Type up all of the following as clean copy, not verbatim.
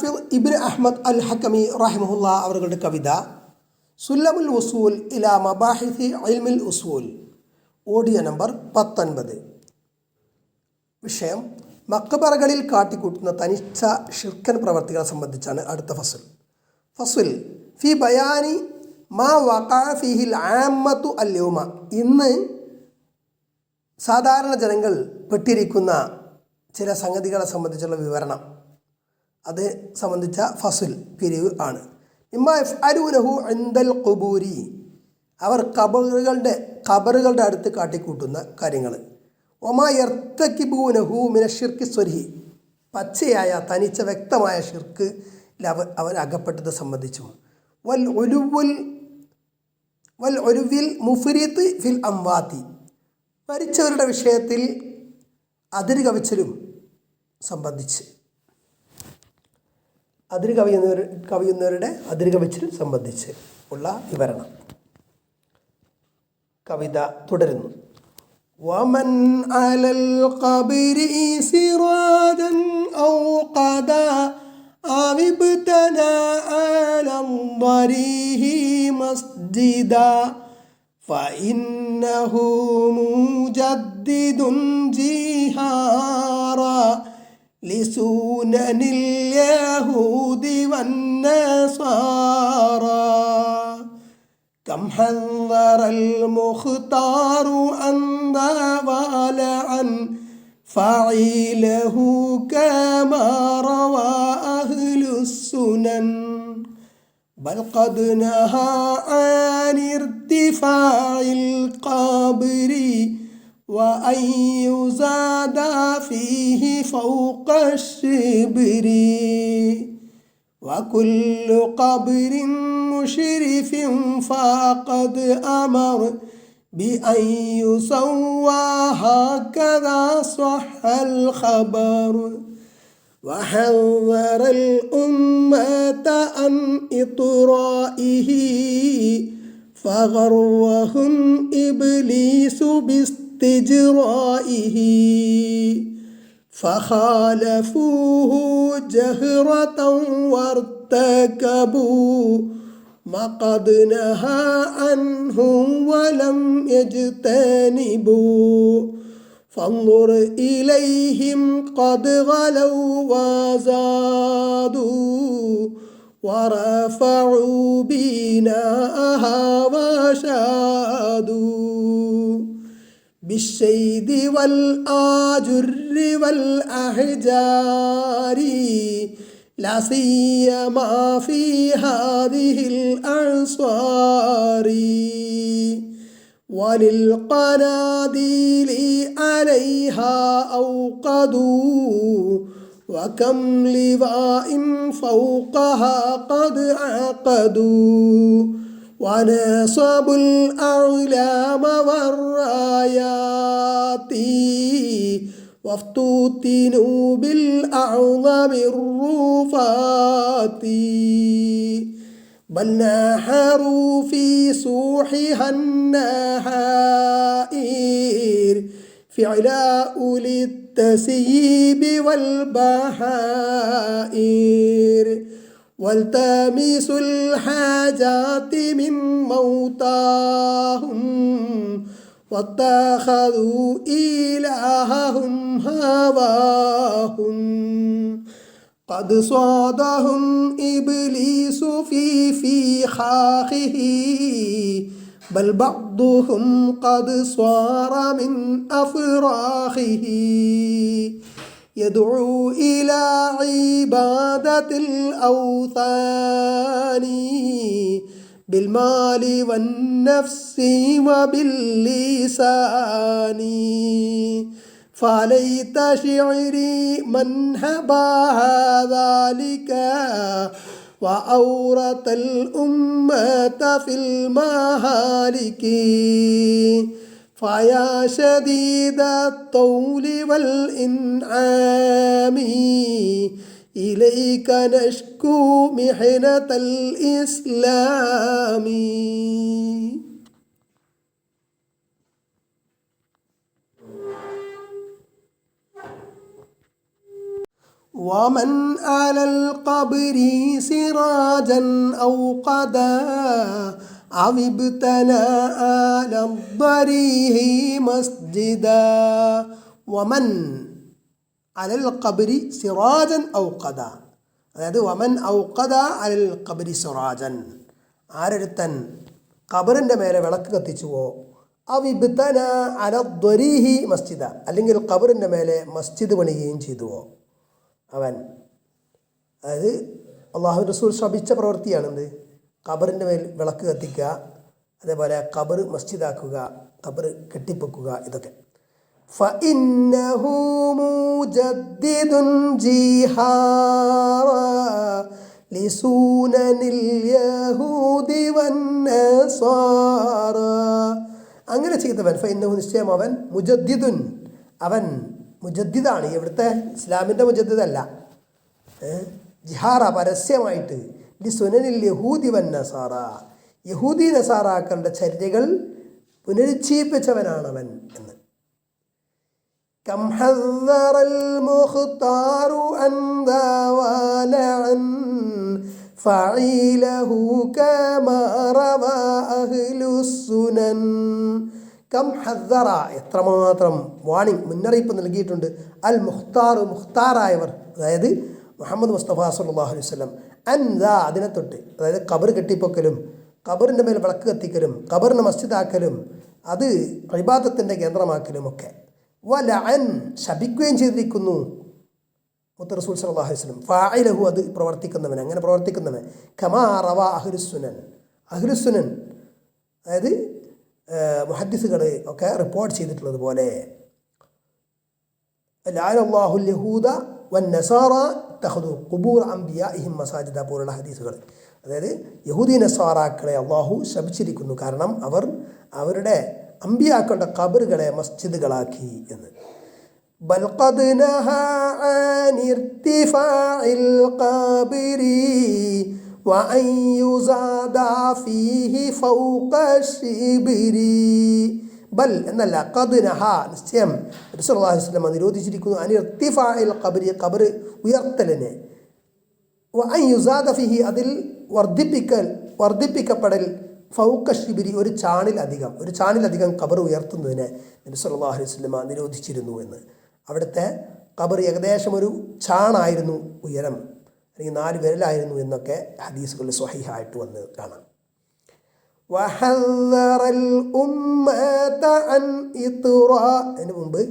ഹാഫിദ് Ibnu Ahmad അൽ ഹക്കമി റഹിമഹുല്ല അവരുടെ കവിത സുല്ലമുൽ ഉസൂൽ ഇലാ മബാഹിസി ഇൽമിൽ ഉസൂൽ, ഓഡിയോ നമ്പർ 19. വിഷയം മക്ബറകളിൽ കാട്ടിക്കൂട്ടുന്ന തനിച്ച ഷിർക്കൻ പ്രവർത്തികളെ സംബന്ധിച്ചാണ് അടുത്ത ഫസുൽ ഫി ബയാനി മാ വഖഅ ഫീഹിൽ ആമ്മത്തു അൽയൗമ. ഇന്ന് സാധാരണ ജനങ്ങൾ പെട്ടിരിക്കുന്ന ചില സംഗതികളെ സംബന്ധിച്ചുള്ള വിവരണം, അത് സംബന്ധിച്ച ഫസുൽ പിരിവ് ആണ്. ഇമ്മാ യഫ്അലൂനഹു ഇൻദൽ ഖുബൂരി, അവർ ഖബറുകളുടെ അടുത്ത് കാട്ടിക്കൂട്ടുന്ന കാര്യങ്ങൾ. ഒമാ യർത്തകിബൂനഹു മിന ഷിർക്ക് സ്വരിഹി, പച്ചയായ തനിച്ച വ്യക്തമായ ഷിർക്ക് അവർ അകപ്പെട്ടത് സംബന്ധിച്ചും. വൽ ഉലുവിൽ മുഫ്രിത്ത് ഫിൽ അംവാത്തി, മരിച്ചവരുടെ വിഷയത്തിൽ അതിര് കവിച്ചലും സംബന്ധിച്ച്, കവിയുന്നവരുടെ അതിര് കവിച്ചലും സംബന്ധിച്ച് ഉള്ള വിവരണം. കവിത തുടരുന്നു. വമൻ അലൽ ഖബരി സിറാജൻ ഔ ഖദാ അവിബ്തന അലംദരിഹി മസ്ജിദാ ഫഇന്നഹു മുജദ്ദിദുൻ ജിഹാറാ ലിസുനനിൽ യഹൂദി വന്നസാറാ كم حذر المختار أن ضال عن فعيله كما روى أهل السنن بل قد نهى عن ارتفاع القبر وأن يزاد فيه فوق الشبر وكل قبر مشرف فقد أمر بأن يسوى هكذا صح الخبر وحذر الأمة عن إطرائه فغرهم إبليس باستجرائه فخالفوه جهرة وارتكبوا ما قد نهى عنه ولم يجتنبوا فانظر إليهم قد غلوا وزادوا ورفعوا بناءها وشادوا بالشيد والآجر والأحجار لا سيما في هذه الأعصار وللقناديل عليها أوقدوا وكم لواء فوقها قد عقدوا ونصبوا الأعلام والرايات وافتتنوا بالأعظم الرفات بل نحروا في سوحها النحائر فعلا أولي التسييب والبحائر والتمسوا الحاجات من موتاهم واتخذوا إلههم هواهم قد صادهم إبليس في فخاخه بل بعضهم قد صار من أفراخه يدعو إلى عبادة الأوثان بالمال والنفس وباللسان فليت شعري من هباها ذلك وأورث الأمة في المهالك فيا شديد الطول والإنعام إليك نشكو محنة الإسلام. ومن على القبر سراجا أوقدا أو ابتنى على الضريح مسجدا ومن على القبر سراجا أوقدا അതായത് വമൻ ഔഖദ അലൽ ഖബരി സിറാജൻ ആരൊരുത്തൻ ഖബറിൻ്റെ മേലെ വിളക്ക് കത്തിച്ചുവോ അവിബ്തന അലദ്വരീഹി മസ്ജിദ അല്ലെങ്കിൽ ഖബറിൻ്റെ മേലെ മസ്ജിദ് പണിയുകയും ചെയ്തുവോ അവൻ അതായത് അള്ളാഹു റസൂൽ ശപിച്ച പ്രവൃത്തിയാണെന്ത് ഖബറിൻ്റെ മേൽ വിളക്ക് കത്തിക്കുക അതേപോലെ ഖബർ മസ്ജിദാക്കുക ഖബർ കെട്ടിപ്പൊക്കുക ഇതൊക്കെ فإنه مجدد جهارا لسنن اليهود والنصارى അങ്ങനെ ചെയ്തവൻ ഫഇന്നഹു നിശ്ചയം അവൻ മുജദ്ദിദുൻ അവൻ മുജദ്ദിദാണ് ഇവിടുത്തെ ഇസ്ലാമിൻ്റെ മുജദ്ദിദല്ല ജിഹാറ പരസ്യമായിട്ട് ലിസുനനിൽ യഹൂദി വന്നസാറ യഹൂദി നസാറാക്കളുടെ ചര്യകൾ പുനരുജ്ജീവിപ്പിച്ചവനാണവൻ എന്ന് كم حذر المختار أن ذوالعا فعيله كما روى أهل السنن كم حذر എത്രമാത്രം വാണിംഗ് മുന്നറിയിപ്പ് നൽകിയിട്ടുണ്ട് അൽ മുഖ്താർ മുഖ്താറായവർ അതായത് മുഹമ്മദ് മുസ്തഫ സല്ലല്ലാഹു അലൈഹി വസല്ലം അൻദാ അതിനെ തൊട്ട് അതായത് ഖബർ കെട്ടിപ്പൊക്കലും ഖബറിൻ്റെ മേൽ വിളക്ക് കത്തിക്കലും ഖബറിനെ മസ്ജിദാക്കലും അത് ഇബാദത്തിൻ്റെ കേന്ദ്രമാക്കലും ഒക്കെ വലഅൻ ശപിക്കുകയും ചെയ്തിരിക്കുന്നു മുത്ത് റസൂൽ സല്ലല്ലാഹു അലൈഹി വസല്ലം ഫാഇലഹു അത് പ്രവർത്തിക്കുന്നവൻ അങ്ങനെ പ്രവർത്തിക്കുന്നവൻ കമാ റവാ അഹ്ലുസ്സുനൻ അഹ്ലുസ്സുനൻ അതായത് മുഹദ്ദിസുകൾ ഒക്കെ റിപ്പോർട്ട് ചെയ്തിട്ടുള്ളത് പോലെ ലഅനല്ലാഹുൽ യഹൂദ വന്നസാറ തഖദു ഖുബൂർ അംബിയാഇഹിം മസാജിദ പോലുള്ള ഹദീസുകൾ അതായത് യഹൂദി നസാറാക്കളെ അള്ളാഹു ശപിച്ചിരിക്കുന്നു കാരണം അവർ അവരുടെ അമ്പിയാക്കളുടെ ഖബറുകളെ മസ്ജിദുകളാക്കി എന്ന് ബൽ ഖദ് നഹാ അൻ ഇർതിഫാഇൽ ഖബരി വഅൻ യുസാദ ഫീഹി ഫൗഖ ശിബ്രി ബൽ എന്നല്ല ഖദ് നഹാ നിശ്ചയം നബി സല്ലല്ലാഹു അലൈഹി വസല്ലം നിരോധിച്ചിരിക്കുന്നു അൻ ഇർതിഫാഇൽ ഖബരി ഖബർ ഉയർത്തലിനെ വഅൻ യുസാദ ഫീഹി അതിൽ വർദ്ധിപ്പിക്കപ്പെടൽ ഫൗഖ ശിബിരി ഒരു ചാണിലധികം ഖബർ ഉയർത്തുന്നതിനെ നബി സല്ലല്ലാഹു അലൈഹി വസല്ലം നിരോധിച്ചിരുന്നു എന്ന് അവിടുത്തെ ഖബർ ഏകദേശം ഒരു ചാണായിരുന്നു ഉയരം അല്ലെങ്കിൽ 4 വിരലായിരുന്നു എന്നൊക്കെ ഹദീസുകളിൽ സ്വഹീഹായിട്ട് വന്ന് കാണാം വഹദറൽ ഉമ്മത അൻ ഇത്റാ അതിന് മുമ്പ്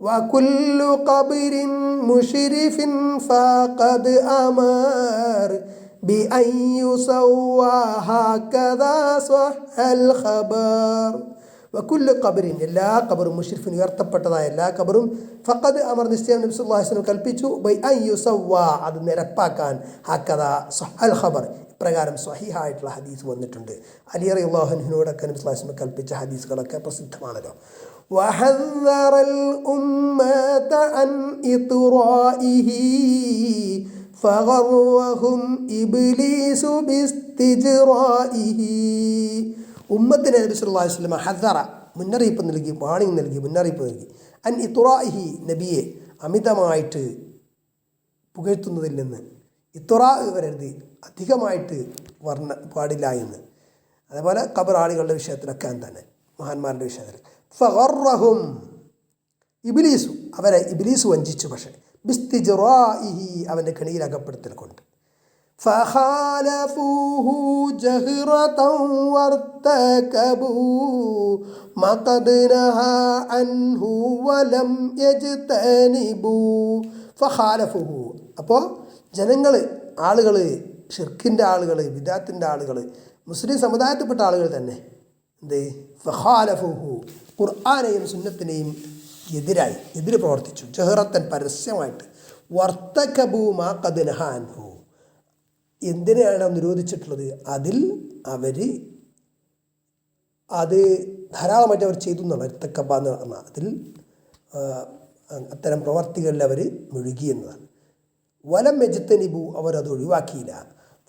വകുല്ലു ഖബറിൻ മുശ്രിഫിൻ ഫഖദ് അമർ بأن يسوى هكذا صح الخبر وكل قبر എല്ലാ ഖബറും മുശ്രിഫിന് ഉയർത്തപ്പെട്ടതായ എല്ലാ ഖബറും ഫഖദ് അമർ നിശ്ചയം നബി സല്ലല്ലാഹു അലൈഹി വസല്ലം കൽപ്പിച്ചു ബൈ അൻ യുസവ്വ അത് നിരപ്പാക്കാൻ ഹക്കദാ സഹൽ ഖബർ ഇപ്രകാരം സ്വഹീഹായിട്ടുള്ള ഹദീസ് വന്നിട്ടുണ്ട് അലി റളിയല്ലാഹു അൻഹുവിനോടൊക്കെ നബി സല്ലല്ലാഹു അലൈഹി വസല്ലം കൽപ്പിച്ച ഹദീസുകളൊക്കെ പ്രസിദ്ധമാണല്ലോ വഹദറ അൽ ഉമ്മത അൻ ഇത്റാഇഹി ഫഗറവഹും ഇബ്ലീസു ബിസ്തിജ്റാഇഹി ഉമ്മത്തിനെ നബി സല്ലല്ലാഹു അലൈഹി വസല്ലം ഹദറ മുന്നറിയിപ്പ് നൽകി മുന്നറിയിപ്പ് നൽകി അൻ ഇത്റാഇഹി നബിയെ അമിതമായിട്ട് പുകഴ്ത്തുന്നതിൽ നിന്ന് ഇത്റാ വരരുത് അധികമായിട്ട് പാടില്ല എന്ന് അതേപോലെ ഖബർ ആളുകളുടെ വിഷയത്തിലൊക്കെ തന്നെ മഹാന്മാരുടെ വിഷയത്തിൽ ഫഗറഹും ഇബ്ലീസു അവരെ ഇബ്ലീസ് വഞ്ചിച്ചു പക്ഷേ ബിസ്തിജ്റാഇഹി അവൻ്റെ കെണിയിൽ അകപ്പെടുത്തൽ കൊണ്ട് ഫഖാലഫൂഹു ജഹ്റതൻ വർതകബൂ മഖദ് നഹാ അൻഹു വലം യജ്തനിബൂ ഫഖാലഫൂഹു അപ്പോൾ ജനങ്ങൾ ആളുകൾ ഷിർക്കിൻ്റെ ആളുകൾ ബിദഅത്തിൻ്റെ ആളുകൾ മുസ്ലിം സമുദായത്തിൽപ്പെട്ട ആളുകൾ തന്നെ എന്ത് ഫഖാലഫൂഹു ഖുർആനെയും സുന്നത്തിനെയും എതിര് പ്രവർത്തിച്ചു ജഹ്റത്തൻ പരസ്യമായിട്ട് വർത്തകബൂ മാ ഖദ് നഹാ അൻഹു എന്തിനാണ് നിരോധിച്ചിട്ടുള്ളത് അതിൽ അവർ അത് ധാരാളമായിട്ട് അവർ ചെയ്തു എന്നുള്ള ഇർത്തക്കബ എന്ന് പറഞ്ഞാൽ അതിൽ അത്തരം പ്രവർത്തികളിൽ അവർ മുഴുകി എന്നതാണ് വലം യജ്തനിബു അവരത് ഒഴിവാക്കിയില്ല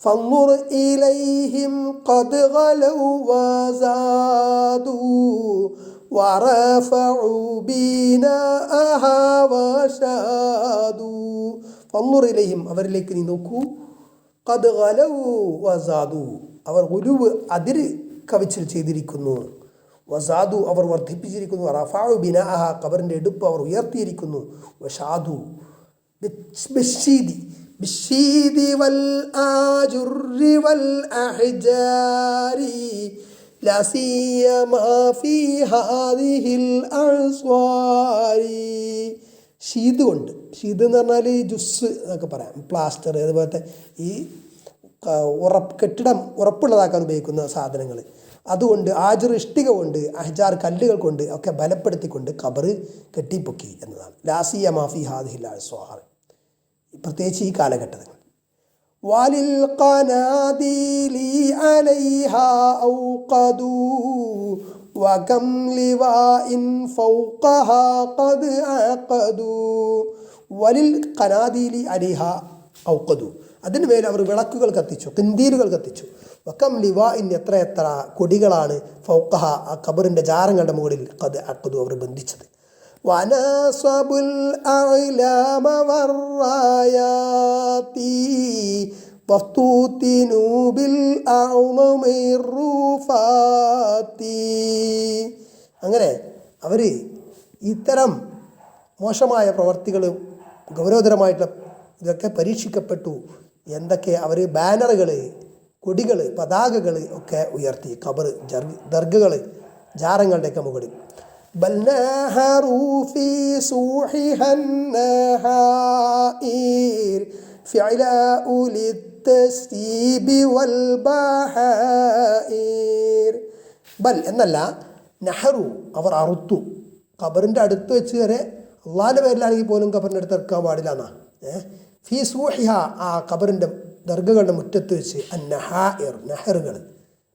ഫൻദുർ ഇലൈഹിം ഖദ് ഗലൗ വസാദു വറഫഉ ബിനാഅഹാ വശാദു ഫൻദുർ അവരിലേക്ക് നീ നോക്കൂ. ഖദ് ഗലൗ വസാദു അവർ ഗുലുവ് അതിര് കവിച്ചിൽ ചെയ്തിരിക്കുന്നു. വസാദു അവർ വർദ്ധിപ്പിച്ചിരിക്കുന്നു. റഫഉ ബിനാഅഹ ഖബറിൻ്റെ എടുപ്പ് അവർ ഉയർത്തിയിരിക്കുന്നു. വശാദു ബിശ്ശീദി വൽ ആജുറി വൽ അഹ്ജാരി ലാ സിയമാ ഫീ ഹാദിഹിൽ അസ്വാരി. ഷീദ് കൊണ്ട്, ഷീദ് എന്ന് പറഞ്ഞാൽ ജുസ് എന്നൊക്കെ പറയാം, പ്ലാസ്റ്റർ, അതുപോലത്തെ ഈ കെട്ടിടം ഉറപ്പുള്ളതാക്കാൻ ഉപയോഗിക്കുന്ന സാധനങ്ങൾ, അതുകൊണ്ട് ആജർ ഇഷ്ടിക കൊണ്ട് അഹ്ജാർ കല്ലുകൾ കൊണ്ട് ഒക്കെ ബലപ്പെടുത്തിക്കൊണ്ട് ഖബർ കെട്ടിപ്പൊക്കി എന്നതാണ്. ലാസിയ മാഫി ഹാദിഹിൽ അസ്വാർ, പ്രത്യേകിച്ച് ഈ കാലഘട്ടത്തിൽ. വാലിൽ ഖനാദീലി അലൈഹാ ഔഖദു വകം ലിവാഇൻ ഫൗഖഹാ ഖദ് അഖദു. വലിൽ ഖനാദീലി അലൈഹാ ഔഖദു, അതിന് മേൽ അവർ വിളക്കുകൾ കത്തിച്ചു, കിന്തീലുകൾ കത്തിച്ചു. വകം ലിവാഇൻ എത്ര കൊടികളാണ് ഫൗഖഹ ആ ഖബറിൻ്റെ ജാരങ്ങളുടെ മുകളിൽ ഖദ് അഖദു അവർ ബന്ധിച്ചത്. വനസബുൽ അഅ്ലാമ വറായാതി വഫ്തൂതിനു ബിൽ അഉമിർ റുഫാതി. അങ്ങനെ അവർ ഇത്തരം മോശമായ പ്രവർത്തികൾ, ഗൗരവതരമായിട്ടുള്ള ഇതൊക്കെ പരീക്ഷിക്കപ്പെട്ടു. എന്തൊക്കെ അവർ ബാനറുകൾ, കൊടികൾ, പതാകകൾ ഒക്കെ ഉയർത്തി ഖബർ ദർഗകൾ, ജാരങ്ങളുടെയൊക്കെ മുകളിൽ. ബൽ നഹറു ഫീ സൂഹിഹൻ നഹായിർ ഫിഅലാഉ ലിത്തസ്തീബി വൽ ബഹായിർ. ബൽ എന്നല്ല, നഹറു അവർ അറുത്തു. ഖബറിൻ്റെ അടുത്ത് വെച്ച് വരെ അള്ളാഹിൻ്റെ പേരിലാണെങ്കിൽ പോലും ഖബറിൻ്റെ അടുത്ത് ഇറക്കാൻ പാടില്ല എന്നാ. ഫീ സൂഹിഹ ആ ഖബറിൻ്റെ ദർഗകളുടെ മുറ്റത്ത് വെച്ച് അന്നഹായിർ നഹറുകൾ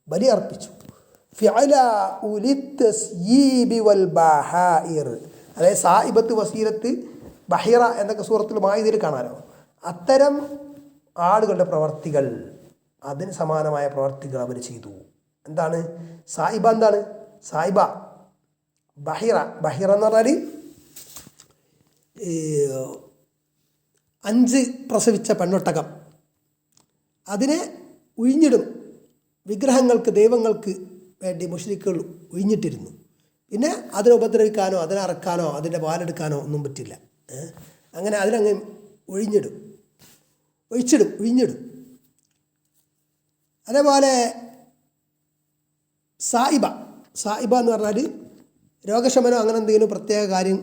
ബലി അർപ്പിച്ചു. ഫിഅലാഉ ലിത്തസ്യീബി വൽ ബഹായിർ, അതായത് സായിബത്ത്, വസീലത്ത്, ബഹീറ എന്നൊക്കെ സൂറത്തിൽ മായിദയിൽ കാണാലോ. അത്തരം ആളുകളുടെ പ്രവർത്തികൾ, അതിന് സമാനമായ പ്രവർത്തികൾ അവർ ചെയ്തു. എന്താണ് സായിബ? എന്താണ് സായിബ? ബഹീറ എന്ന് പറഞ്ഞാൽ 5 പ്രസവിച്ച പെണ്ണൊട്ടകം, അതിനെ ഉഴിഞ്ഞിടും. വിഗ്രഹങ്ങൾക്ക്, ദൈവങ്ങൾക്ക് വേണ്ടി മുശ്രിക്കുകൾ ഉഴിഞ്ഞിട്ടിരുന്നു. പിന്നെ അതിനെ ഉപദ്രവിക്കാനോ അതിനെ അറക്കാനോ അതിൻ്റെ പാലെടുക്കാനോ ഒന്നും പറ്റില്ല. അങ്ങനെ അതിനങ്ങ് ഒഴിഞ്ഞിടും. അതേപോലെ സായിബ എന്ന് പറഞ്ഞാൽ രോഗശമനോ അങ്ങനെ എന്തെങ്കിലും പ്രത്യേക കാര്യം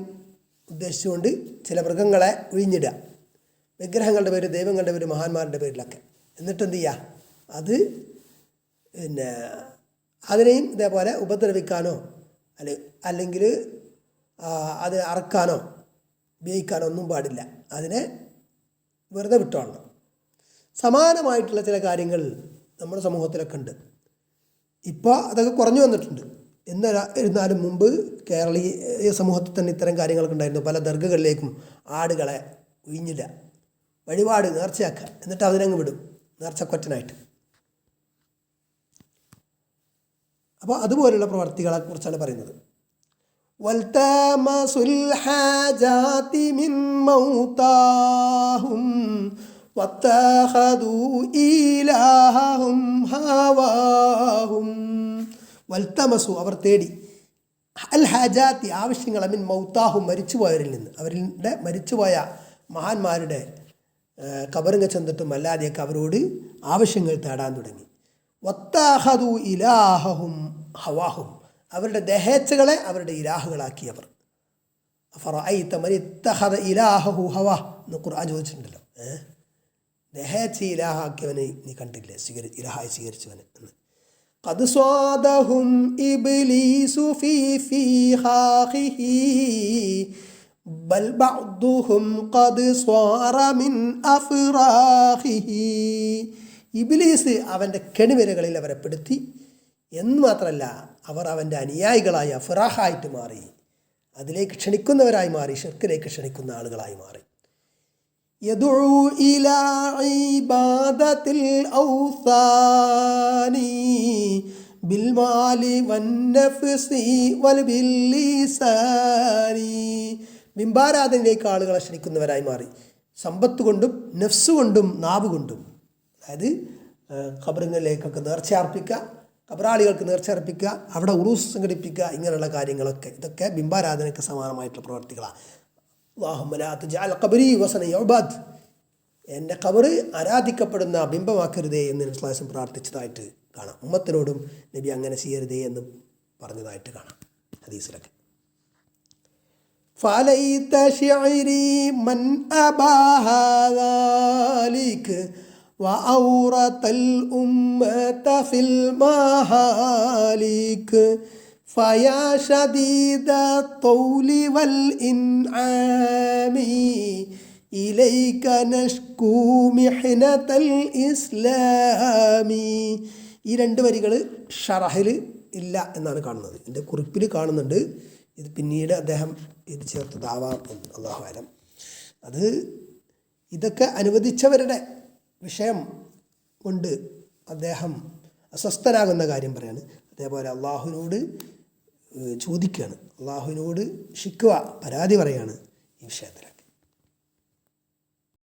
ഉദ്ദേശിച്ചുകൊണ്ട് ചില മൃഗങ്ങളെ ഒഴിഞ്ഞിടുക, വിഗ്രഹങ്ങളുടെ പേര്, ദൈവങ്ങളുടെ പേര്, മഹാന്മാരുടെ പേരിലൊക്കെ. എന്നിട്ട് എന്ത് ചെയ്യുക? അത് പിന്നെ അതിനെയും ഇതേപോലെ ഉപദ്രവിക്കാനോ അല്ലെങ്കിൽ അത് അറക്കാനോ ഉപയോഗിക്കാനോ ഒന്നും പാടില്ല. അതിനെ വെറുതെ വിട്ടോളണം. സമാനമായിട്ടുള്ള ചില കാര്യങ്ങൾ നമ്മുടെ സമൂഹത്തിലൊക്കെ ഉണ്ട്. ഇപ്പോൾ അതൊക്കെ കുറഞ്ഞു വന്നിട്ടുണ്ട്. എന്നിരുന്നാലും മുമ്പ് കേരളീയ സമൂഹത്തിൽ തന്നെ ഇത്തരം കാര്യങ്ങളൊക്കെ ഉണ്ടായിരുന്നു. പല ദർഗകളിലേക്കും ആടുകളെ ഉഴിഞ്ഞിടുക, വഴിപാട് നേർച്ചയാക്കുക, എന്നിട്ട് അതിനങ്ങ് വിടും നേർച്ചക്കൊറ്റനായിട്ട്. അപ്പോൾ അതുപോലുള്ള പ്രവർത്തികളെ കുറിച്ചാണ് പറയുന്നത്. വൽതമസുൽ ഹാജാതി മിൻ മൗതാഹും വത്തഖദു ഇലാഹും ഹവാഹും. വൽതമസു അവർ തേടി, അൽ ഹാജാത്തി ആവശ്യങ്ങൾ, മിൻ മൗതാഹും മരിച്ചുപോയവരിൽ നിന്ന്, അവരുടെ മരിച്ചുപോയ മഹാന്മാരുടെ ഖബറിങ്ങ ചെന്നിട്ടും അല്ലാതെയൊക്കെ അവരോട് ആവശ്യങ്ങൾ തേടാൻ തുടങ്ങി. വത്തഖദു ഇലാഹും ഹവാഹും അവരുടെ ദഹേച്ഛകളെ അവരുടെ ഇലാഹുകളാക്കിയവർ. ഫറഅയ്ത മൻ ഇത്തഖദ ഇലാഹു ഹവാ എന്ന് ഖുർആൻ ചോദിച്ചിട്ടുണ്ടല്ലോ. ദഹേച്ഛ ഇലാഹാക്കിയവനെ നീ കണ്ടില്ലേ, ഇലാഹായി സ്വീകരിച്ചവന് എന്ന്. ഖദ് സ്വാദഹും ഇബ്ലീസു ഫീ ഫീഹാഖിഹി ബൽ ബഅ്ദുഹും ഖദ് സ്വാറ മിൻ അഫ്റാഖിഹി. ഇബ്ലീസ് അവൻ്റെ കെണിവരകളിൽ അവരെ പെടുത്തി എന്ന് മാത്രമല്ല, അവർ അവൻ്റെ അനുയായികളായി അഫ്റാഹായിട്ട് മാറി, അതിലേക്ക് ക്ഷണിക്കുന്നവരായി മാറി, ഷിർക്കിലേക്ക് ക്ഷണിക്കുന്ന ആളുകളായി മാറി. യദുഉ ഇലാ ഇബാദത്തിൽ ഔസാനി ബിൽ മാലി വൻ നഫ്സി വൽ ബിൽ ലിസാനി. ബിംബാരാധനയിലേക്ക് ആളുകളെ ക്ഷണിക്കുന്നവരായി മാറി, സമ്പത്ത് കൊണ്ടും നഫ്സ് കൊണ്ടും നാവ് കൊണ്ടും. അതായത് ഖബറുകളിലേക്കൊക്കെ നേർച്ച അർപ്പിക്കുക, ഖബറാളികൾക്ക് നേർച്ച അർപ്പിക്കുക, അവിടെ ഉറൂസ് സംഘടിപ്പിക്കുക, ഇങ്ങനെയുള്ള കാര്യങ്ങളൊക്കെ ഇതൊക്കെ ബിംബാരാധനയ്ക്ക് സമാനമായിട്ടുള്ള പ്രവർത്തികളാണ്. അല്ലാഹുമ്മ ലാ തജ്അൽ ഖബ്രി വസന യുഅബദ്, എൻ്റെ ഖബറ് ആരാധിക്കപ്പെടുന്ന ബിംബമാക്കരുതേ എന്ന് നബി സ്വല്ലല്ലാഹു അലൈഹി വസല്ലം പ്രാർത്ഥിച്ചതായിട്ട് കാണാം. ഉമ്മത്തിനോടും നബി അങ്ങനെ ചെയ്യരുതേ എന്ന് പറഞ്ഞതായിട്ട് കാണാം ഹദീസിലൊക്കെ. فليت شعري من أباها ذلك وأورث الأمة في المهالك فيا شديد الطول والإنعام إليك نشكو محنة الإسلام. ഈ രണ്ട് വരികൾ ഷറഹിൽ ഇല്ല എന്നാണ് കാണുന്നത്. എൻ്റെ കുറിപ്പിൽ കാണുന്നുണ്ട്. ഇത് പിന്നീട് അദ്ദേഹം ഇത് ചേർത്തതാവാം എന്ന് അല്ലാഹു അലം. അത് ഇതൊക്കെ അനുവദിച്ചവരുടെ വിഷയം കൊണ്ട് അദ്ദേഹം അസ്വസ്ഥനാകുന്ന കാര്യം പറയാണ്. അതേപോലെ അള്ളാഹുവിനോട് ചോദിക്കുകയാണ്, അള്ളാഹുവിനോട് ഷിക്വ പരാതി പറയാണ് ഈ വിഷയത്തിൽ.